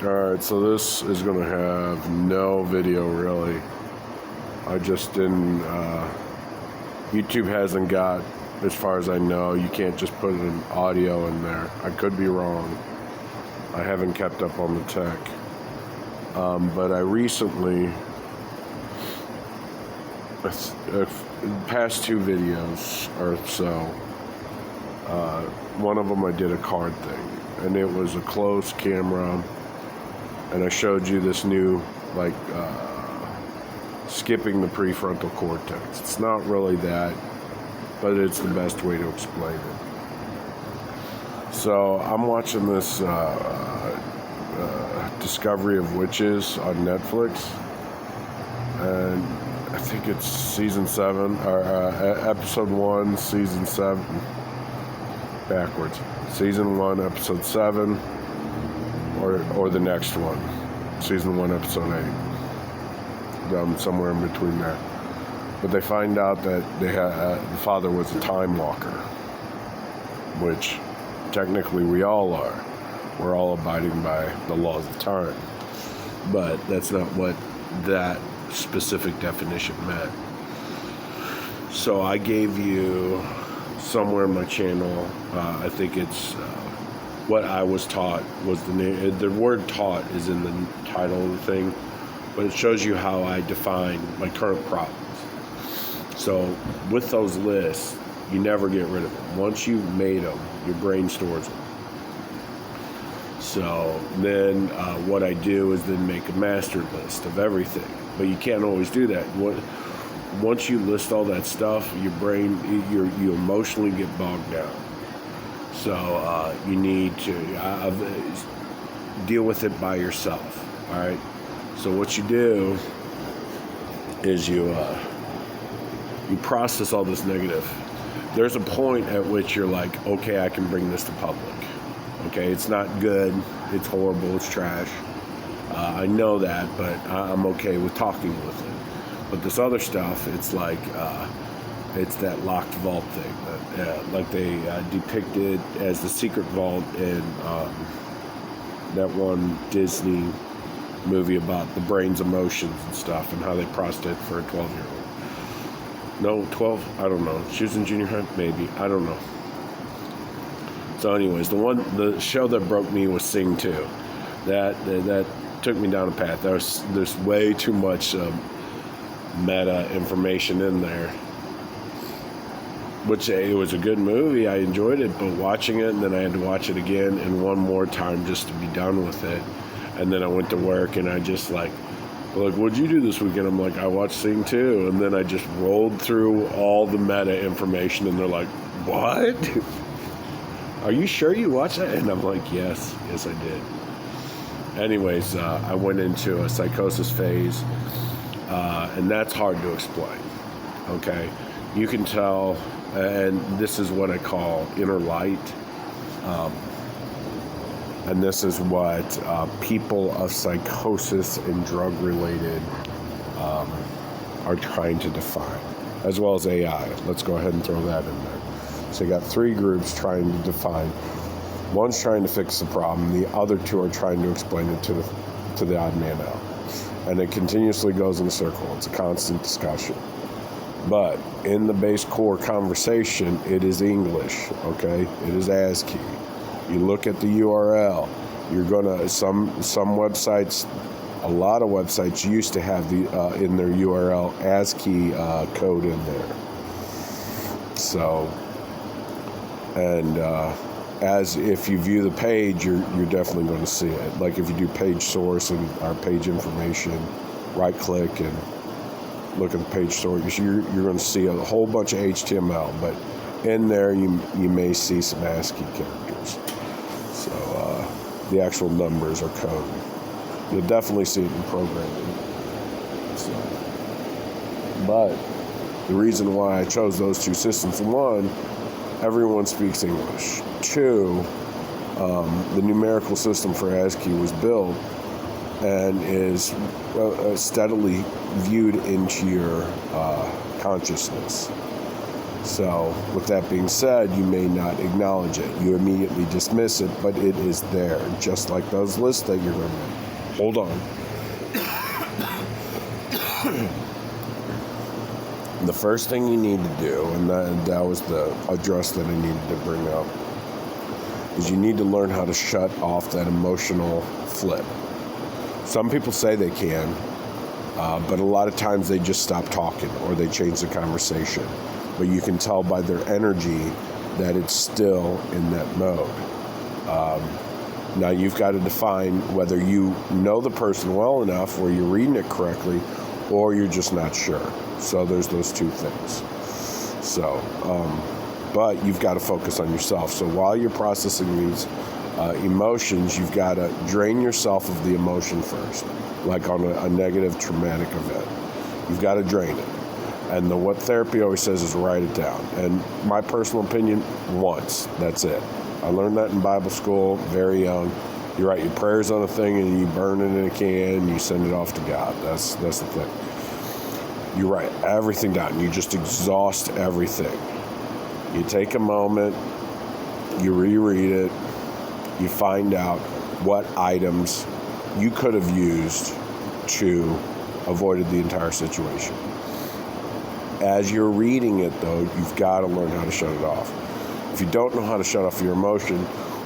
Alright, so this is going to have no video really. I just didn't, YouTube hasn't got, as far as I know, you can't just put an audio in there. I could be wrong. I haven't kept up on the tech. But I recently, past two videos or so, one of them I did a card thing, and it was a closed camera, and I showed you this new, skipping the prefrontal cortex. It's not really that, but it's the best way to explain it. So I'm watching this Discovery of Witches on Netflix, and I think it's season 7 or episode 1, season 7. Backwards. Season 1, episode 7, or the next one, season 1, episode 8. Somewhere in between there. But they find out that the father was a time walker, which technically we all are. We're all abiding by the laws of time. But that's not what that specific definition meant. So I gave you somewhere in my channel, I think it's what I was taught was the name. The word taught is in the title of the thing, but it shows you how I define my current problems. So with those lists, you never get rid of them. Once you've made them, your brain stores them. So then what I do is then make a master list of everything. But you can't always do that. Once you list all that stuff, your brain, you emotionally get bogged down. So you need to deal with it by yourself. All right. So what you do is you process all this negative. There's a point at which you're like, okay, I can bring this to public. Okay, it's not good, it's horrible, it's trash. I know that, but I'm okay with talking with it. But this other stuff, it's like, it's that locked vault thing. Like they depicted as the secret vault in that one Disney movie about the brain's emotions and stuff and how they processed it for a 12-year-old. No, 12, I don't know. She was in junior high, maybe, I don't know. So anyways, the show that broke me was Sing 2. That took me down a path. There's way too much meta information in there. Which it was a good movie. I enjoyed it, but watching it, and then I had to watch it again and one more time just to be done with it. And then I went to work, and I just like, what'd you do this weekend? I'm like, I watched Sing 2, and then I just rolled through all the meta information, and they're like, what? Are you sure you watched that? And I'm like, yes I did. Anyways, I went into a psychosis phase, and that's hard to explain. Okay, you can tell, and this is what I call inner light. And this is what people of psychosis and drug-related are trying to define, as well as AI. Let's go ahead and throw that in there. So you got 3 groups trying to define. One's trying to fix the problem. The other 2 are trying to explain it to the odd man out. And it continuously goes in a circle. It's a constant discussion. But in the base core conversation, it is English, okay? It is ASCII. You look at the URL, you're gonna, some websites, a lot of websites used to have the in their URL ASCII code in there. So, and as if you view the page, you're definitely going to see it. Like if you do page source and our page information, right click and look at the page source, you're going to see a whole bunch of HTML, but in there you may see some ASCII characters. So the actual numbers are code. You'll definitely see it in programming. So, but the reason why I chose those 2 systems, 1, everyone speaks English. 2, the numerical system for ASCII was built and is steadily viewed into your consciousness. So, with that being said, you may not acknowledge it. You immediately dismiss it, but it is there, just like those lists that you're going to make. Hold on. The first thing you need to do, and that was the address that I needed to bring up, is you need to learn how to shut off that emotional flip. Some people say they can, but a lot of times they just stop talking or they change the conversation. But you can tell by their energy that it's still in that mode. Now you've got to define whether you know the person well enough where you're reading it correctly or you're just not sure. So there's those two things. So, but you've got to focus on yourself. So while you're processing these emotions, you've got to drain yourself of the emotion first, like on a negative traumatic event. You've got to drain it. And what therapy always says is write it down. And my personal opinion, once, that's it. I learned that in Bible school, very young. You write your prayers on a thing and you burn it in a can and you send it off to God. That's the thing. You write everything down. You just exhaust everything. You take a moment, you reread it, you find out what items you could have used to avoid the entire situation. As you're reading it, though, you've got to learn how to shut it off. If you don't know how to shut off your emotion,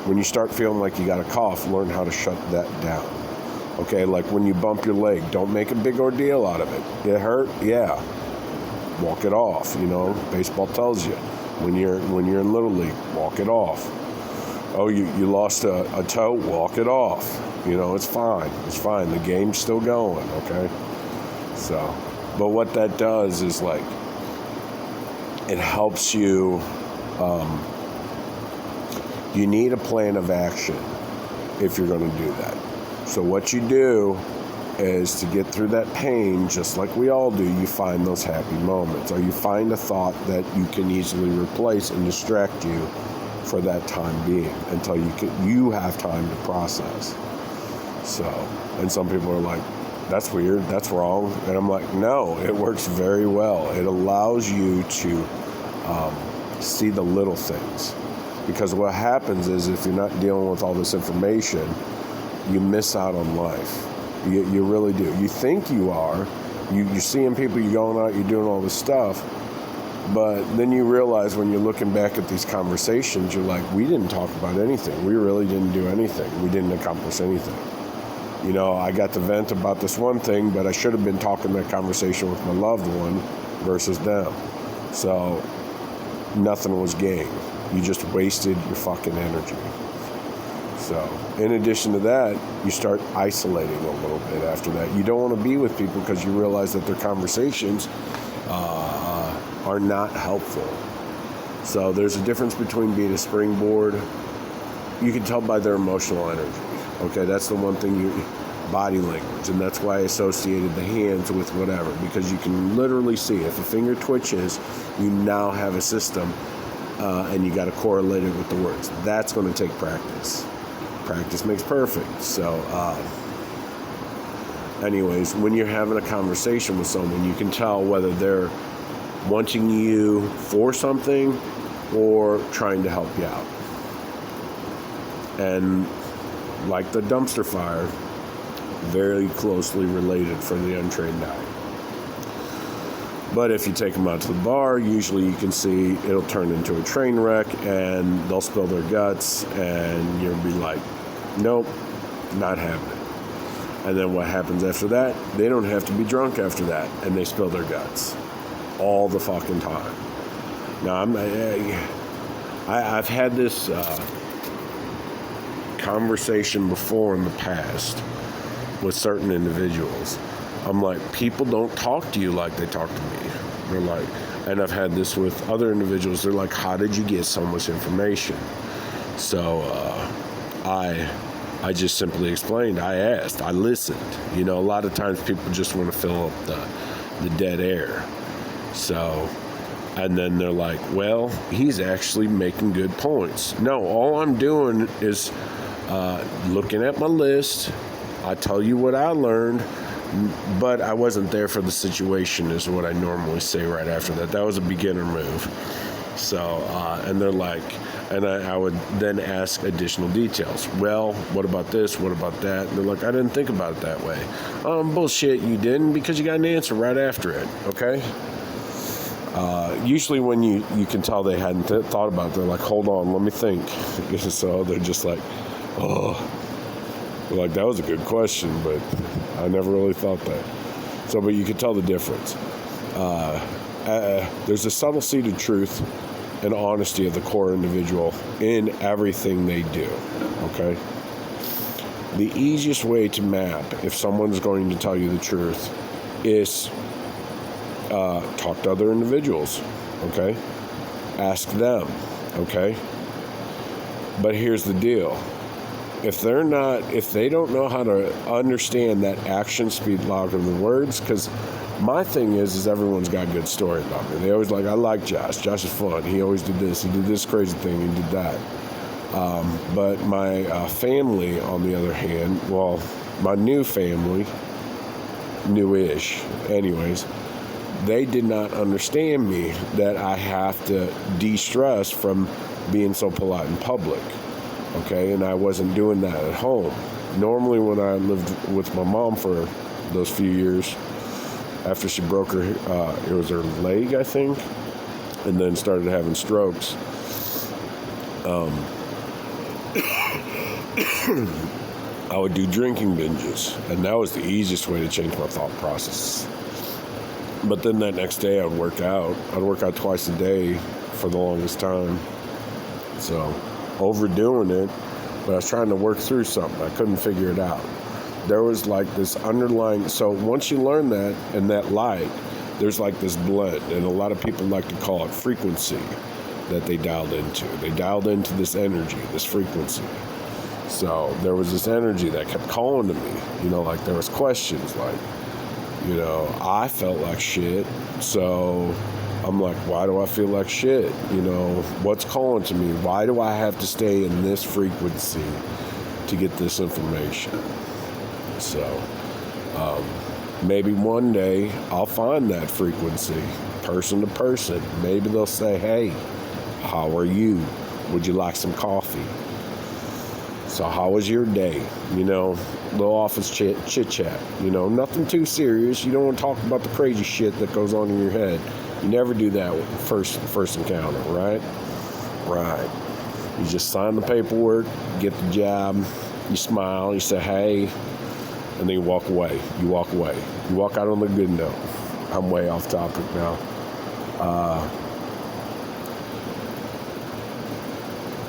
when you start feeling like you got a cough, learn how to shut that down. Okay, like when you bump your leg, don't make a big ordeal out of it. It hurt? Yeah. Walk it off. Baseball tells you. When you're in Little League, walk it off. Oh, you lost a toe? Walk it off. It's fine. It's fine. The game's still going, okay? So, but what that does is it helps you, you need a plan of action if you're going to do that. So what you do is to get through that pain, just like we all do, you find those happy moments, or you find a thought that you can easily replace and distract you for that time being until you have time to process. So, and some people are like, that's weird, that's wrong. And I'm like, no, it works very well. It allows you to see the little things. Because what happens is if you're not dealing with all this information, you miss out on life. You really do. You think you are. You're seeing people, you're going out, you're doing all this stuff. But then you realize when you're looking back at these conversations, you're like, we didn't talk about anything. We really didn't do anything. We didn't accomplish anything. I got to vent about this one thing, but I should have been talking that conversation with my loved one versus them. So nothing was gained. You just wasted your fucking energy. So in addition to that, you start isolating a little bit after that. You don't want to be with people because you realize that their conversations are not helpful. So there's a difference between being a springboard. You can tell by their emotional energy. Okay, that's the one thing, body language, and that's why I associated the hands with whatever, because you can literally see if a finger twitches, you now have a system, and you got to correlate it with the words. That's going to take practice. Practice makes perfect. So, anyways, when you're having a conversation with someone, you can tell whether they're wanting you for something or trying to help you out. And like the dumpster fire, very closely related for the untrained eye. But if you take them out to the bar, usually you can see it'll turn into a train wreck and they'll spill their guts and you'll be like, nope, not happening. And then what happens after that? They don't have to be drunk after that and they spill their guts all the fucking time. Now, I've had this conversation before in the past with certain individuals. I'm like, people don't talk to you like they talk to me. They're like, and I've had this with other individuals. They're like, how did you get so much information? So I just simply explained. I asked. I listened. A lot of times people just want to fill up the dead air. So, and then they're like, well, he's actually making good points. No, all I'm doing is looking at my list. I tell you what I learned, but I wasn't there for the situation is what I normally say right after that. That was a beginner move. So, and they're like, and I would then ask additional details. Well, what about this? What about that? And they're like, I didn't think about it that way. Bullshit, you didn't, because you got an answer right after it, okay? Usually when you can tell they hadn't thought about it, they're like, hold on, let me think. So they're just like, oh. They're like, that was a good question, but I never really thought that. So, but you could tell the difference. There's a subtle seeded truth and honesty of the core individual in everything they do, okay? The easiest way to map if someone's going to tell you the truth is talk to other individuals, okay? Ask them, okay? But here's the deal. If they don't know how to understand that actions speak louder than words, because my thing is everyone's got a good story about me. They always like, I like Josh. Josh is fun. He always did this. He did this crazy thing. He did that. But my family, on the other hand, well, my new family, newish, anyways, they did not understand me that I have to de-stress from being so polite in public. Okay, and I wasn't doing that at home. Normally when I lived with my mom for those few years, after she broke her, it was her leg, I think, and then started having strokes. I would do drinking binges, and that was the easiest way to change my thought process. But then that next day I'd work out. I'd work out twice a day for the longest time. So, overdoing it, but I was trying to work through something. I couldn't figure it out. There was like this underlying, so once you learn that and that light, there's like this blend, and a lot of people like to call it frequency that they dialed into. They dialed into this energy, this frequency. So there was this energy that kept calling to me, like there was questions like, I felt like shit, so I'm like, why do I feel like shit? What's calling to me? Why do I have to stay in this frequency to get this information? So, maybe one day I'll find that frequency, person to person. Maybe they'll say, hey, how are you? Would you like some coffee? So how was your day? Little office chit-chat. Nothing too serious. You don't want to talk about the crazy shit that goes on in your head. You never do that with first encounter, right? Right. You just sign the paperwork, get the job, you smile, you say, hey, and then you walk away. You walk away. You walk out on the good note. I'm way off topic now.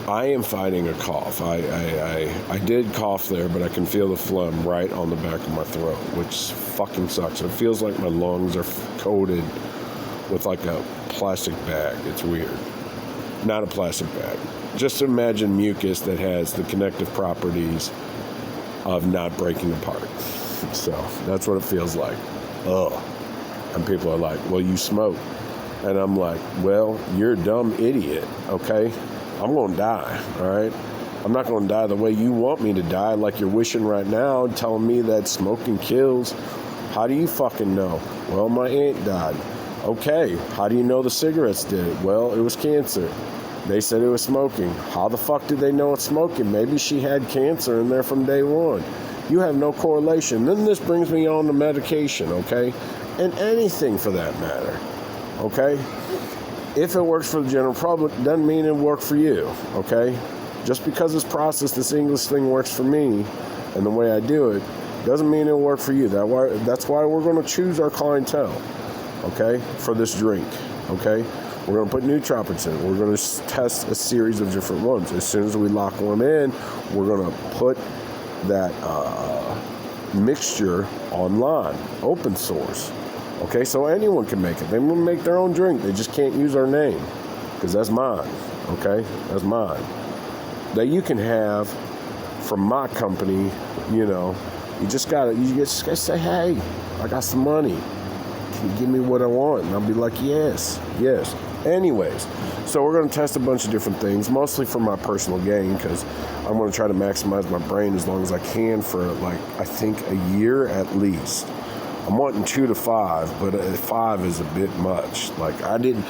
I am fighting a cough. I did cough there, but I can feel the phlegm right on the back of my throat, which fucking sucks. It feels like my lungs are coated with like a plastic bag. It's weird. Not a plastic bag. Just imagine mucus that has the connective properties of not breaking apart. So that's what it feels like. Ugh. And people are like, well, you smoke. And I'm like, well, you're a dumb idiot, okay? I'm going to die, all right? I'm not going to die the way you want me to die, like you're wishing right now, telling me that smoking kills. How do you fucking know? Well, my aunt died. Okay, how do you know the cigarettes did it? Well, it was cancer. They said it was smoking. How the fuck did they know it's smoking? Maybe she had cancer in there from day one. You have no correlation. Then this brings me on to medication, okay? And anything for that matter, okay? If it works for the general public, doesn't mean it worked for you, okay? Just because this process, this English thing works for me and the way I do it, doesn't mean it'll work for you. That's why we're going to choose our clientele, okay, for this drink, okay? We're going to put nootropics in. We're going to test a series of different ones. As soon as we lock one in, we're going to put that mixture online, open source. Okay, so anyone can make it. They will make their own drink. They just can't use our name because that's mine. Okay, that's mine. That you can have from my company. You just gotta say, hey, I got some money. Can you give me what I want? And I'll be like, yes. Anyways, so we're going to test a bunch of different things, mostly for my personal gain, because I'm going to try to maximize my brain as long as I can for, I think a year at least. I'm wanting 2 to 5, but 5 is a bit much. Like I did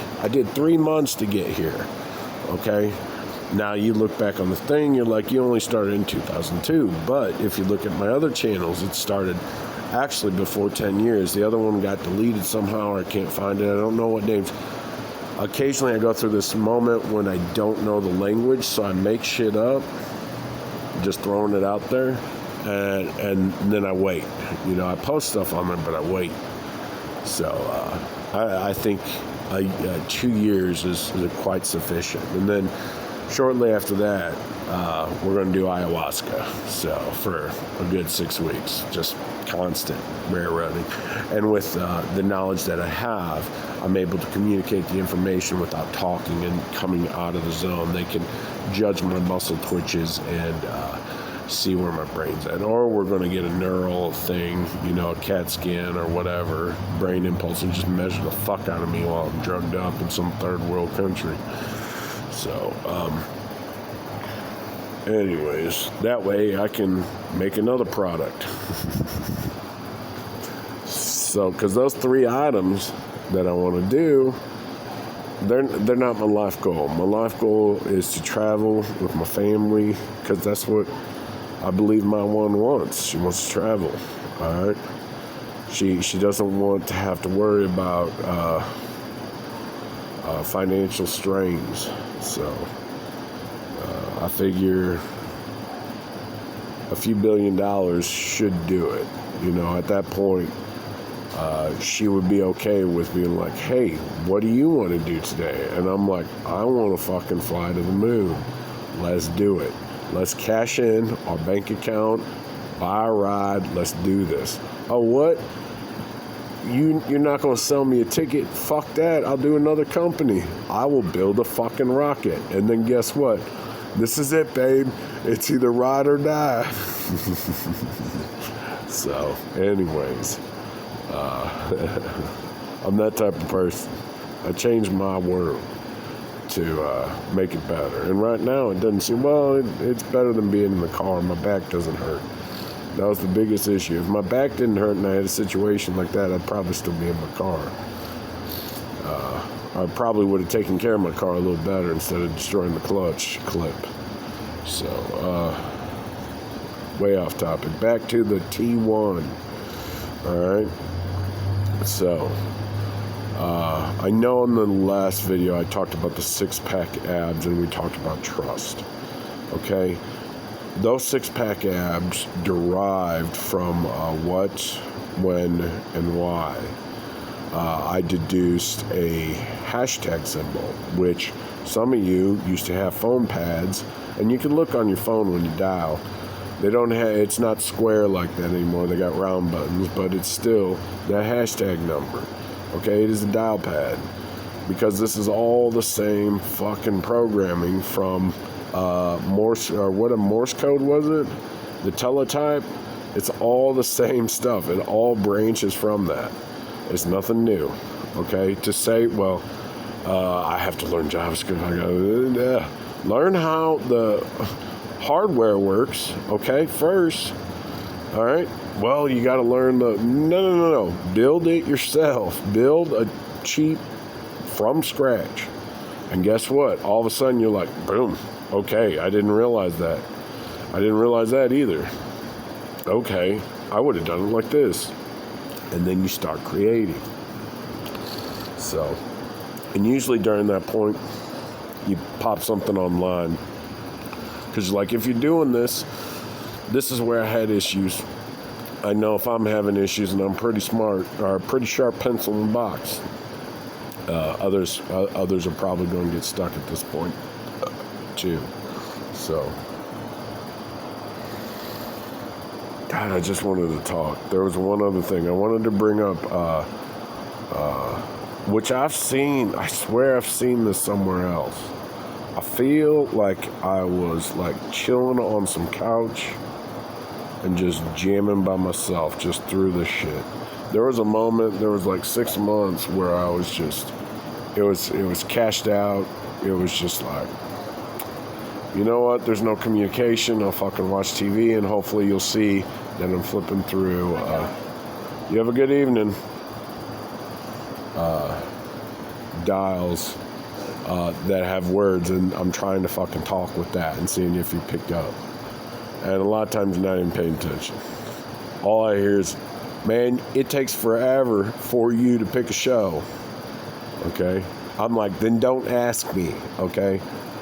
3 months to get here. Okay. Now you look back on the thing, you're like, you only started in 2002. But if you look at my other channels, it started actually before 10 years. The other one got deleted somehow, or I can't find it. I don't know what names. Occasionally I go through this moment when I don't know the language, so I make shit up, just throwing it out there, and then I wait. You know, I post stuff on there, but I wait. So I think 2 years is quite sufficient. And then shortly after that, we're going to do ayahuasca. So for a good 6 weeks, just constant railroading. And with the knowledge that I have, I'm able to communicate the information without talking and coming out of the zone. They can judge my muscle twitches and see where my brain's at. Or we're going to get a neural thing, you know, a CAT scan or whatever, brain impulse, and just measure the fuck out of me while I'm drugged up in some third world country. So, anyways, that way I can make another product. So, because those 3 items that I want to do, they're not my life goal. My life goal is to travel with my family, because that's what I believe my one wants. She wants to travel. All right. She doesn't want to have to worry about financial strains. So I figure a few $1 billion should do it. You know, at that point, she would be okay with being like, hey, what do you want to do today? And I'm like, I want to fucking fly to the moon. Let's do it. Let's cash in our bank account, buy a ride, let's do this. Oh, what? You're not going to sell me a ticket? Fuck that. I'll do another company. I will build a fucking rocket. And then guess what? This is it, babe. It's either ride or die. So, anyways, I'm that type of person. I changed my world to make it better. And right now, it doesn't seem, well, it's better than being in the car. My back doesn't hurt. That was the biggest issue. If my back didn't hurt and I had a situation like that, I'd probably still be in my car. I probably would have taken care of my car a little better instead of destroying the clutch clip. So, way off topic. Back to the T1. All right. So, I know in the last video I talked about the 6-pack abs and we talked about trust. Okay? Those 6-pack abs derived from what, when, and why. I deduced a hashtag symbol, which some of you used to have phone pads, and you can look on your phone when you dial. They don't have, it's not square like that anymore. They got round buttons, but it's still that hashtag number. Okay, it is a dial pad, because this is all the same fucking programming from Morse, or what a Morse code was it? The teletype. It's all the same stuff. It all branches from that. It's nothing new. Okay, to say, well, I have to learn JavaScript. I gotta learn how the hardware works. Okay, first. All right. Well, you got to learn the no. Build it yourself. Build a cheap from scratch. And guess what? All of a sudden you're like, boom. Okay, I didn't realize that. I didn't realize that either. Okay, I would have done it like this. And then you start creating. So, and usually during that point, you pop something online. Because like, if you're doing this, this is where I had issues. I know if I'm having issues and I'm pretty smart, or a pretty sharp pencil and box, others are probably going to get stuck at this point too. So, God, I just wanted to talk. There was one other thing I wanted to bring up, which I've seen. I swear I've seen this somewhere else. I feel like I was like chilling on some couch and just jamming by myself just through the shit. There was a moment, there was like 6 months where I was just, it was cashed out. It was just like, you know what, there's no communication. I'll fucking watch TV and hopefully you'll see that I'm flipping through You have a good evening. Dials that have words, and I'm trying to fucking talk with that and seeing if you picked up. And a lot of times you're not even paying attention. All I hear is, man, it takes forever for you to pick a show. Okay? I'm like, then don't ask me. Okay?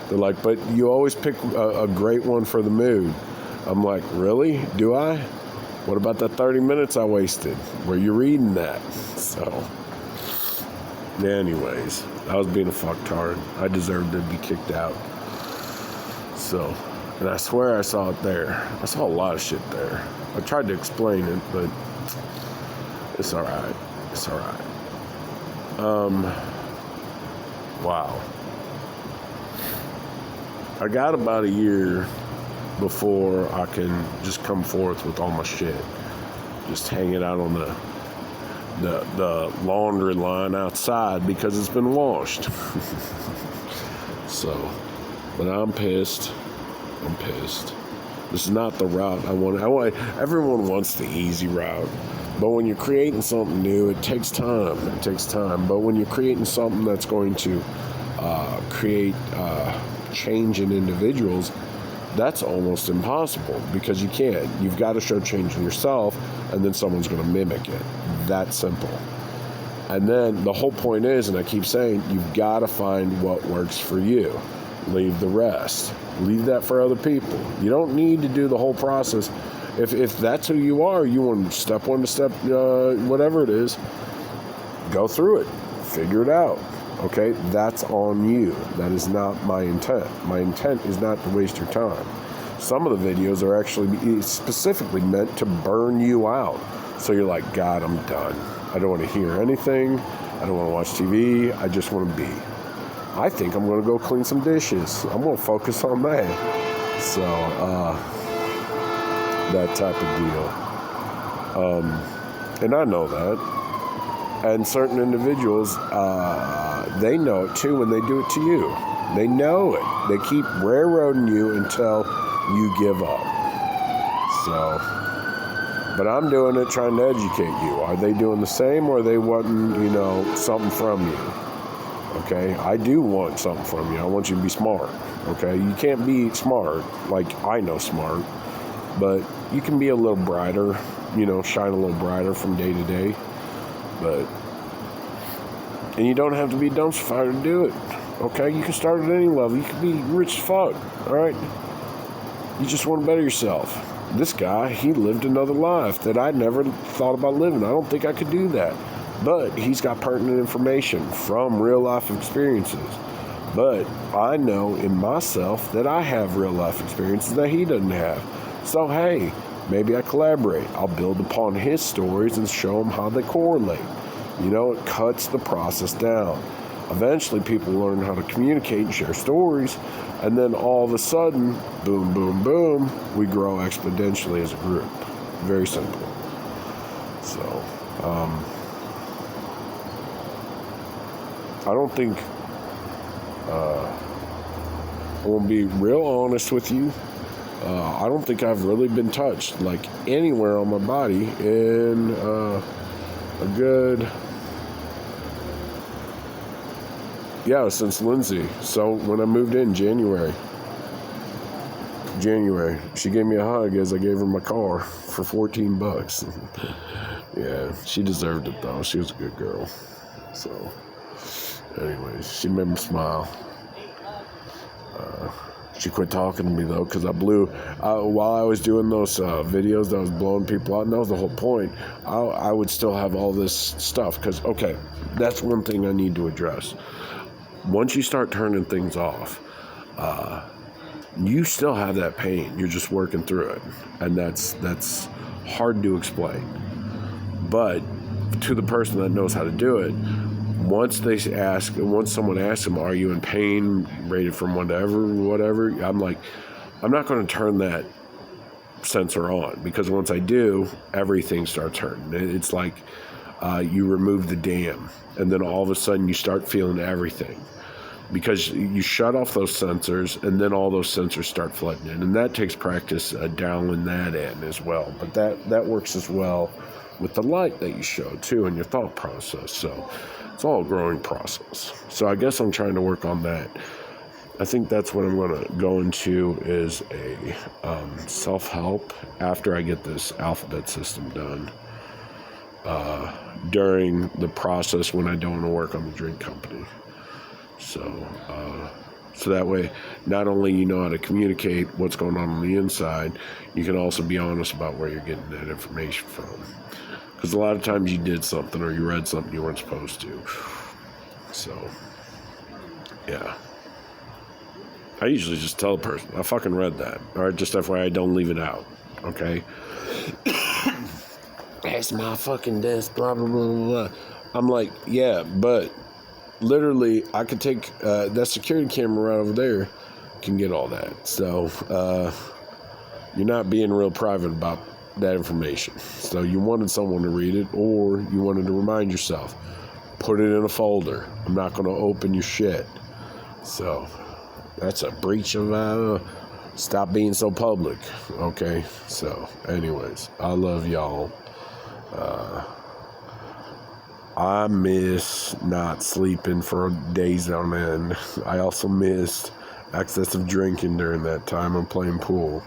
They're like, but you always pick a great one for the mood. I'm like, really? Do I? What about the 30 minutes I wasted? Were you reading that? So, anyways, I was being a fucktard. I deserved to be kicked out. So, and I swear I saw it there. I saw a lot of shit there. I tried to explain it, but it's alright. It's alright. Wow. I got about a year before I can just come forth with all my shit. Just hang it out on the laundry line outside because it's been washed. So, but I'm pissed. I'm pissed. This is not the route I want. Everyone wants the easy route. But when you're creating something new, it takes time. It takes time. But when you're creating something that's going to create change in individuals, that's almost impossible because you can't. You've got to show change in yourself, and then someone's going to mimic it. That simple. And then the whole point is, and I keep saying, you've got to find what works for you. Leave the rest. Leave that for other people. You don't need to do the whole process. If that's who you are, you want step one to step, whatever it is, go through it. Figure it out. Okay? That's on you. That is not my intent. My intent is not to waste your time. Some of the videos are actually specifically meant to burn you out. So you're like, God, I'm done. I don't want to hear anything. I don't want to watch TV. I just want to be. I think I'm going to go clean some dishes. I'm going to focus on that. So, that type of deal. And I know that. And certain individuals, they know it too when they do it to you. They know it. They keep railroading you until you give up. So, but I'm doing it trying to educate you. Are they doing the same, or are they wanting, something from you? Okay, I do want something from you. I want you to be smart. Okay, you can't be smart like I know smart, but you can be a little brighter, shine a little brighter from day to day. And you don't have to be a dumpster fire to do it. Okay, you can start at any level. You can be rich as fuck. All right, you just want to better yourself. This guy, he lived another life that I never thought about living. I don't think I could do that. But he's got pertinent information from real life experiences. But I know in myself that I have real life experiences that he doesn't have. So, hey, maybe I collaborate. I'll build upon his stories and show him how they correlate. It cuts the process down. Eventually, people learn how to communicate and share stories. And then all of a sudden, boom, boom, boom, we grow exponentially as a group. Very simple. So, I don't think, I want to be real honest with you, I don't think I've really been touched, like, anywhere on my body in a good, since Lindsay. So when I moved in January, she gave me a hug as I gave her my car for $14. Yeah, she deserved it, though. She was a good girl. So, anyways, she made me smile. She quit talking to me, though, because I blew, while I was doing those videos that I was blowing people out, and that was the whole point, I would still have all this stuff, because, okay, that's one thing I need to address. Once you start turning things off, you still have that pain. You're just working through it, and that's hard to explain. But to the person that knows how to do it, once someone asks them, are you in pain, rated from whatever, I'm like, I'm not going to turn that sensor on, because once I do, everything starts hurting. It's like you remove the dam, and then all of a sudden you start feeling everything, because you shut off those sensors, and then all those sensors start flooding in, and that takes practice dialing that in as well. But that works as well with the light that you show too in your thought process. So it's all a growing process. So I guess I'm trying to work on that. I think that's what I'm going to go into is a self-help after I get this alphabet system done. During the process when I don't want to work on the drink company. So that way, not only you know how to communicate what's going on the inside, you can also be honest about where you're getting that information from. Because a lot of times you did something or you read something you weren't supposed to. So, yeah. I usually just tell a person, I fucking read that. Alright, just FYI, don't leave it out. Okay? That's my fucking desk, blah, blah, blah, blah, blah. I'm like, yeah, but literally, I could take that security camera right over there, can get all that. So, you're not being real private about that information. So, you wanted someone to read it, or you wanted to remind yourself. Put it in a folder. I'm not going to open your shit. So, that's a breach of, stop being so public. Okay? So, anyways, I love y'all. I miss not sleeping for days on end. I also missed excessive drinking during that time and playing pool.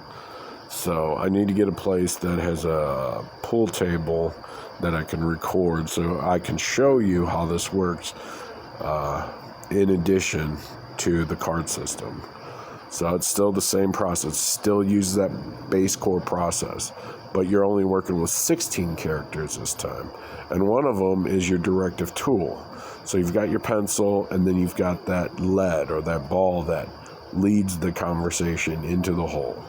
So I need to get a place that has a pool table that I can record so I can show you how this works in addition to the card system. So it's still the same process. It still uses that base core process. But you're only working with 16 characters this time. And one of them is your directive tool. So you've got your pencil, and then you've got that lead or that ball that leads the conversation into the whole.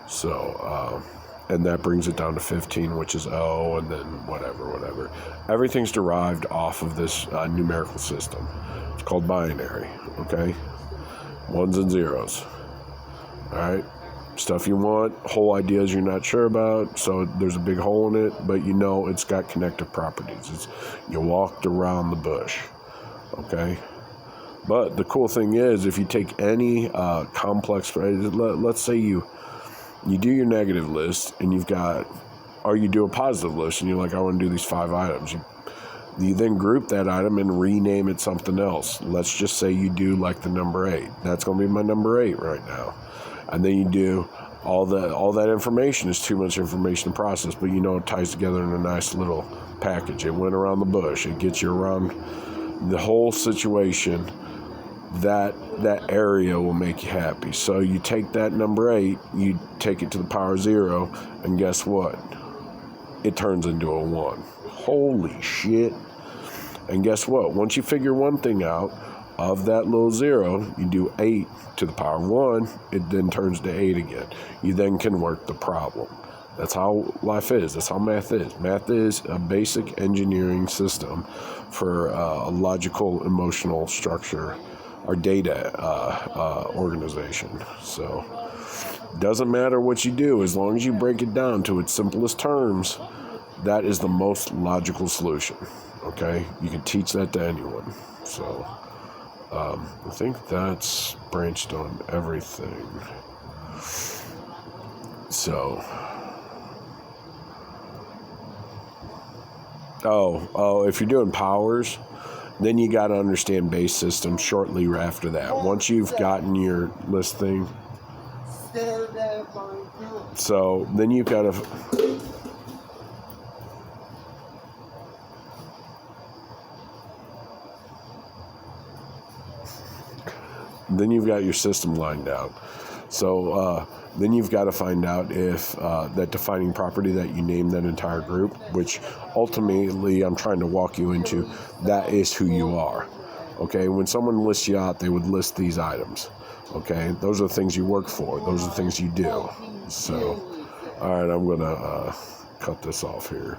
So, and that brings it down to 15, which is O, and then whatever. Everything's derived off of this numerical system. It's called binary, okay? Ones and zeros. All right? Stuff you want, whole ideas you're not sure about, so there's a big hole in it, but you know it's got connective properties. You walked around the bush, okay? But the cool thing is, if you take any complex, let's say you do your negative list, and you do a positive list, and you're like, I want to do these 5 items. You then group that item and rename it something else. Let's just say you do like the number 8. That's going to be my number 8 right now. And then you do all that information is too much information to process, but you know it ties together in a nice little package. It went around the bush. It gets you around the whole situation. That area will make you happy. So you take that number 8, you take it to the power 0, and guess what? It turns into a 1. Holy shit. And guess what? Once you figure one thing out, of that little 0, you do 8 to the power 1, it then turns to 8 again. You then can work the problem. That's how life is. That's how math is. Math is a basic engineering system for a logical, emotional structure or data organization. So, doesn't matter what you do, as long as you break it down to its simplest terms, that is the most logical solution. Okay? You can teach that to anyone. So, I think that's branched on everything. So, if you're doing powers, then you got to understand base system shortly after that. Once you've gotten your list thing, so then you've got to. Then you've got your system lined out. So then you've got to find out if that defining property that you name that entire group, which ultimately I'm trying to walk you into, that is who you are. Okay, when someone lists you out, they would list these items. Okay, those are the things you work for. Those are the things you do. So, all right, I'm going to cut this off here.